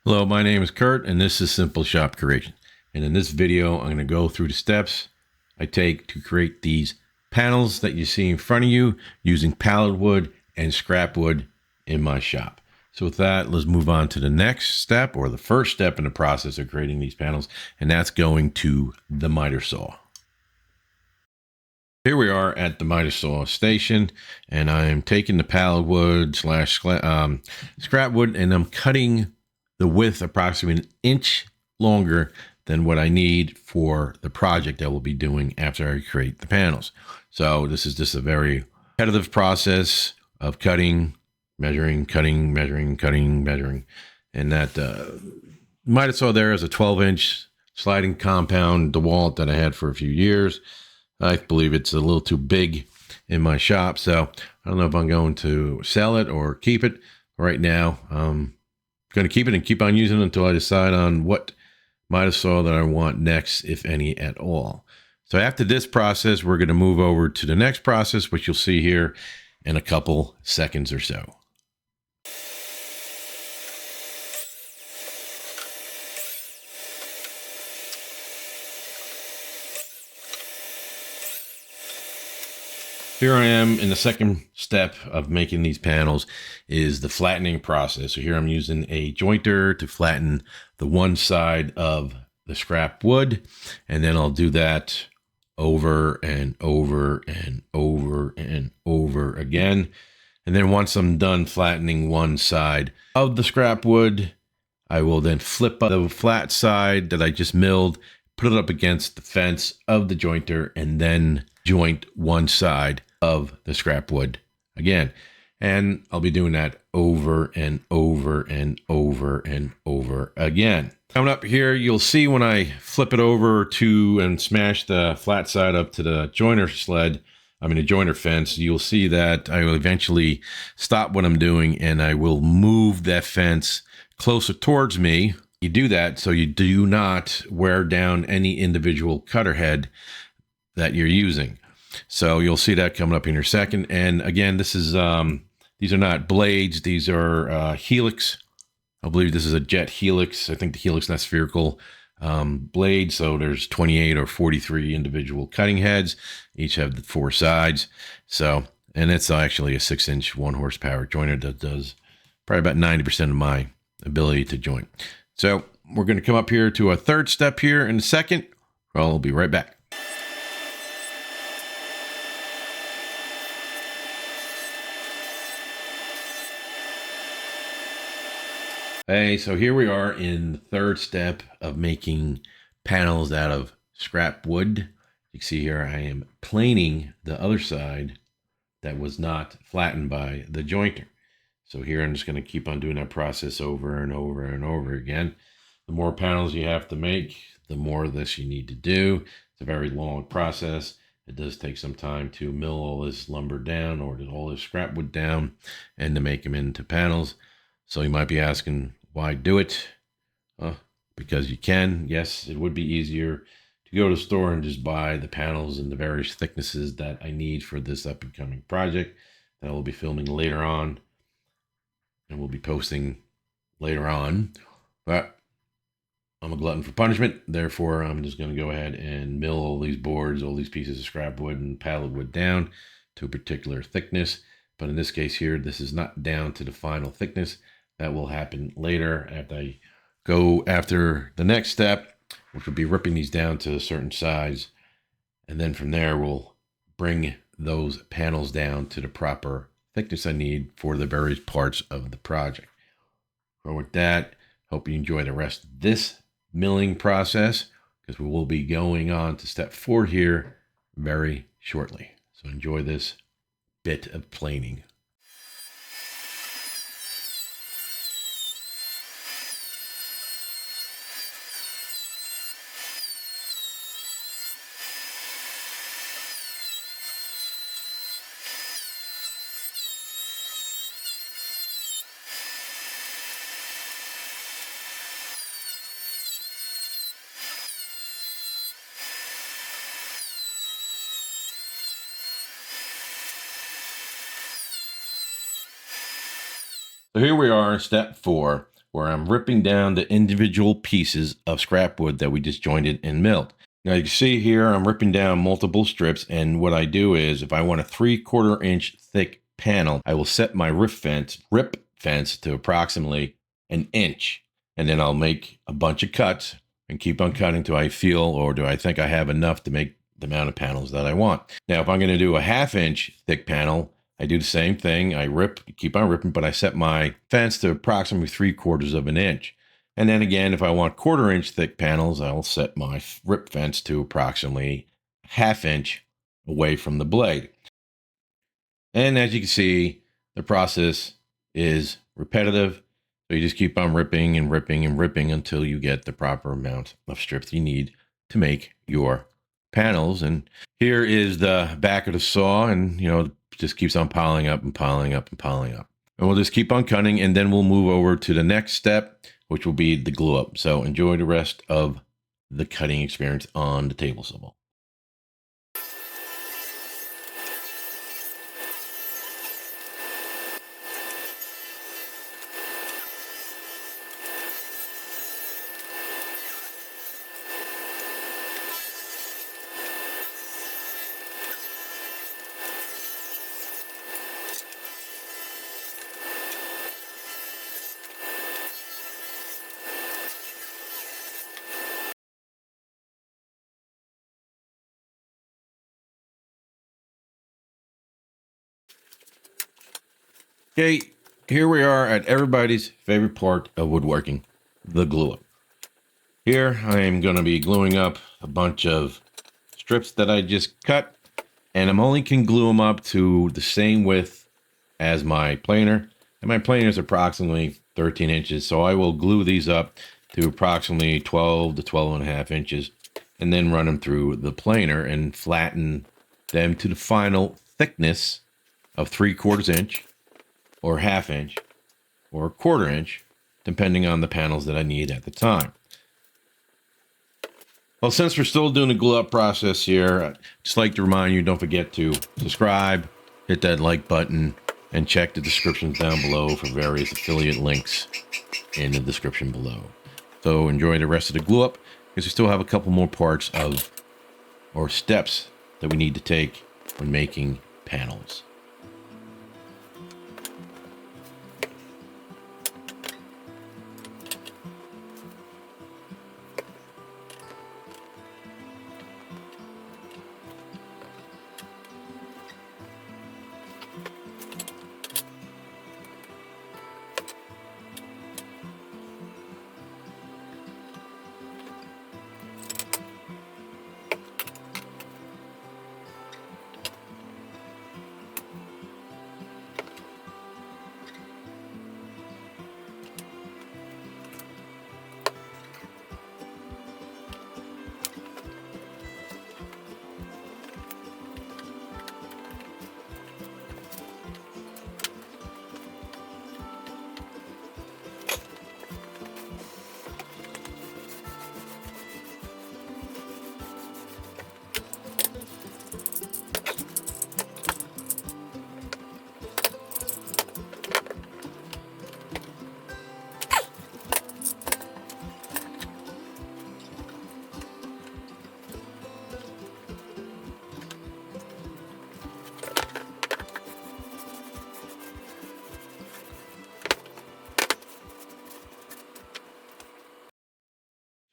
Hello, my name is Kurt, and this is Simple Shop Creation. And in this video, I'm going to go through the steps I take to create these panels that you see in front of you using pallet wood and scrap wood in my shop. So with that, let's move on to the next step, or the first step in the process of creating these panels, and that's going to the miter saw. Here we are at the miter saw station, and I am taking the pallet wood slash scrap wood, and I'm cutting the width approximately 1 inch longer than what I need for the project I will be doing after I create the panels. So this is just a very repetitive process of cutting, measuring, cutting, measuring, cutting, measuring. And that miter saw there is a 12-inch sliding compound Dewalt that I had for a few years. I believe it's a little too big in my shop, so I don't know if I'm going to sell it or keep it. Right now, I'm going to keep it and keep on using it until I decide on what miter saw that I want next, if any at all. So after this process, we're going to move over to the next process, which you'll see here in a couple seconds or so. Here I am in the second step of making these panels is the flattening process. So here I'm using a jointer to flatten the one side of the scrap wood, and then I'll do that over and over and over and over again. And then once I'm done flattening one side of the scrap wood, I will then flip the flat side that I just milled, put it up against the fence of the jointer, and then joint one side of the scrap wood again. And I'll be doing that over and over and over and over again. Coming up here, you'll see when I flip it over to and smash the flat side up to the jointer the jointer fence, you'll see that I will eventually stop what I'm doing and I will move that fence closer towards me. You do that so you do not wear down any individual cutter head that you're using. So you'll see that coming up in a second. And again, this is these are not blades. These are helix. I believe this is a jet helix. I think the helix, not spherical blade. So there's 28 or 43 individual cutting heads. Each have the 4 sides. So, and it's actually a 6-inch 1 horsepower jointer that does probably about 90% of my ability to joint. So we're going to come up here to a third step here in a second. I'll be right back. Hey, so here we are in the third step of making panels out of scrap wood. You can see here I am planing the other side that was not flattened by the jointer. So here I'm just going to keep on doing that process over and over and over again. The more panels you have to make, the more of this you need to do. It's a very long process. It does take some time to mill all this lumber down, or all this scrap wood down, and to make them into panels. So you might be asking, why do it? Because you can. Yes, it would be easier to go to the store and just buy the panels and the various thicknesses that I need for this up and coming project that I will be filming later on and we'll be posting later on. But I'm a glutton for punishment. Therefore, I'm just going to go ahead and mill all these boards, all these pieces of scrap wood and pallet wood down to a particular thickness. But in this case here, this is not down to the final thickness. That will happen later after I go after the next step, which will be ripping these down to a certain size. And then from there, we'll bring those panels down to the proper thickness I need for the various parts of the project. So with that, hope you enjoy the rest of this milling process, because we will be going on to step 4 here very shortly. So enjoy this bit of planing. So here we are, step 4. where I'm ripping down the individual pieces of scrap wood that we just jointed and milled. Now you can see here, I'm ripping down multiple strips, and what I do is if I want a 3/4 inch thick panel, I will set my rip fence to approximately an inch, and then I'll make a bunch of cuts and keep on cutting till I feel, or do I think I have enough to make the amount of panels that I want. Now, if I'm going to do a 1/2 inch thick panel, I do the same thing. I keep on ripping, but I set my fence to approximately 3/4 of an inch. And then again, if I want 1/4 inch thick panels, I'll set my rip fence to approximately 1/2 inch away from the blade. And as you can see, the process is repetitive. So you just keep on ripping and ripping and ripping until you get the proper amount of strips you need to make your panels. And here is the back of the saw, and just keeps on piling up and piling up and piling up. And we'll just keep on cutting, and then we'll move over to the next step, which will be the glue up. So enjoy the rest of the cutting experience on the table saw. Okay, here we are at everybody's favorite part of woodworking, the glue up. Here I am going to be gluing up a bunch of strips that I just cut, and I'm only can glue them up to the same width as my planer, and my planer is approximately 13 inches, so I will glue these up to approximately 12 to 12.5 inches, and then run them through the planer and flatten them to the final thickness of 3/4 inch, or 1/2 inch, or 1/4 inch, depending on the panels that I need at the time. Well, since we're still doing the glue up process here, I'd just like to remind you, don't forget to subscribe, hit that like button, and check the descriptions down below for various affiliate links in the description below. So enjoy the rest of the glue up, because we still have a couple more parts or steps that we need to take when making panels.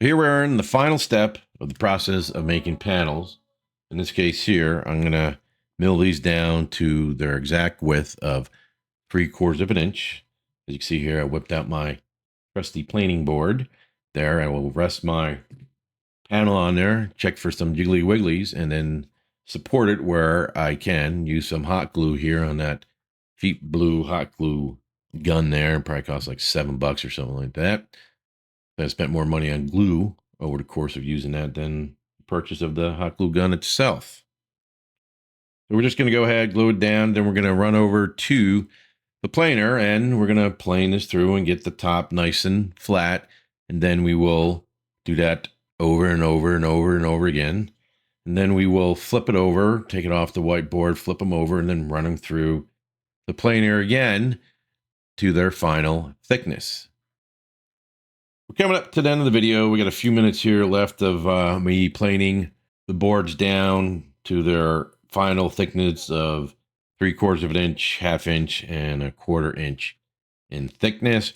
Here we are in the final step of the process of making panels. In this case here, I'm going to mill these down to their exact width of 3/4 of an inch. As you can see here, I whipped out my trusty planing board. There, I will rest my panel on there, check for some jiggly wigglies, and then support it where I can. Use some hot glue here on that cheap blue hot glue gun there. It probably costs like $7 or something like that. I spent more money on glue over the course of using that than the purchase of the hot glue gun itself. So we're just going to go ahead, glue it down, then we're going to run over to the planer, and we're going to plane this through and get the top nice and flat, and then we will do that over and over and over and over again. And then we will flip it over, take it off the whiteboard, flip them over, and then run them through the planer again to their final thickness. We're coming up to the end of the video. We got a few minutes here left of me planing the boards down to their final thickness of 3/4 of an inch, 1/2 inch, and 1/4 inch in thickness.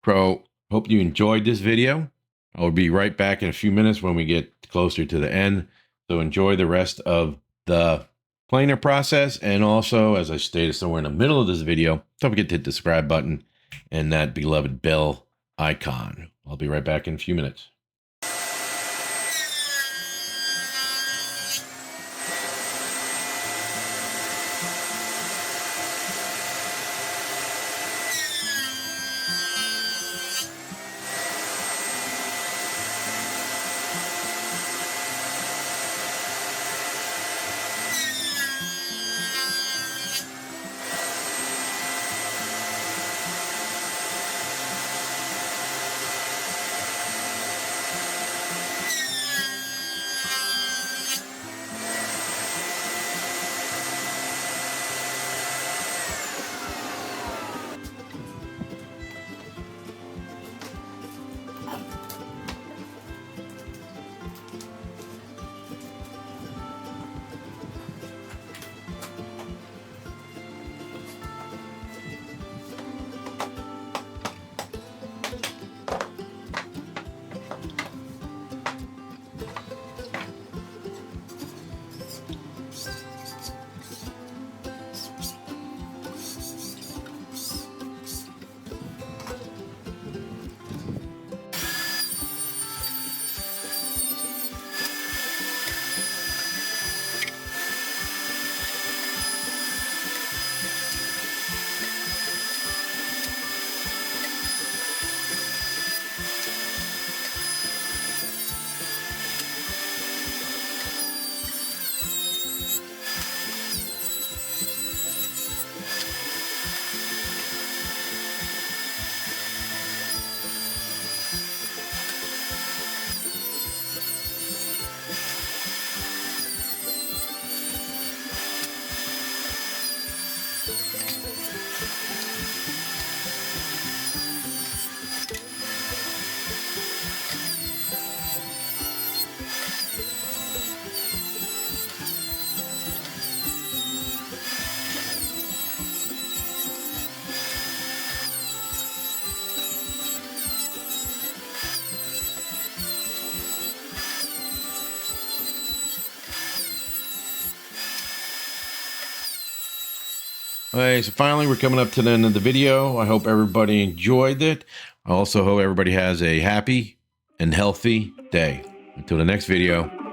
So, hope you enjoyed this video. I'll be right back in a few minutes when we get closer to the end. So enjoy the rest of the planer process. And also, as I stated somewhere in the middle of this video, don't forget to hit the subscribe button and that beloved bell icon. I'll be right back in a few minutes. Okay, so finally we're coming up to the end of the video. I hope everybody enjoyed it. I also hope everybody has a happy and healthy day. Until the next video.